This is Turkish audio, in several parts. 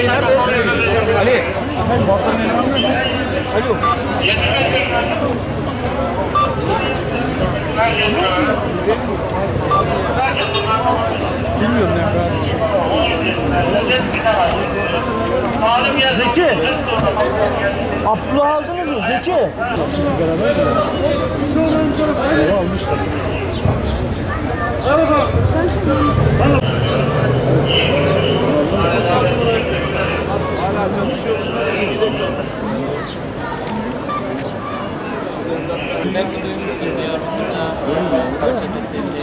nerede? Ali. Alo. Bilmiyorum nerede. Zeki. Abdullah aldınız mı Zeki? Beraber mi? Almışlar. Hala çalışıyor. Belki duymuşsun Diyarbakır'da hareket ettiğinde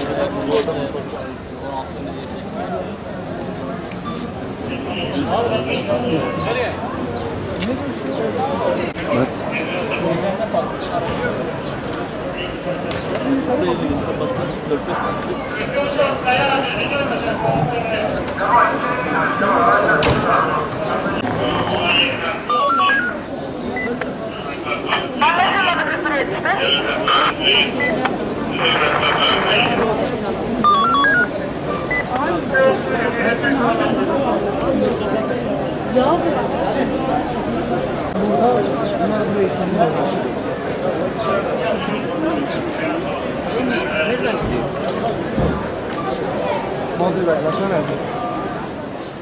Mağdur ver, nasıl verdi?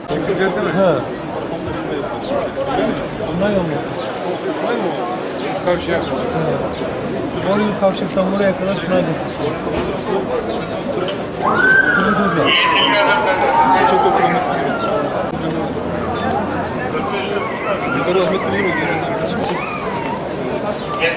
Çıkacak değil mi? He. Bundan olmasın. Şunay mı oldu? Kavşak. Evet. 10 yıl kavşaktan buraya kadar şunaydı. Bunu güzel. Çok öpüyorum. Yukarı Ahmet Bey'e mi? Gel.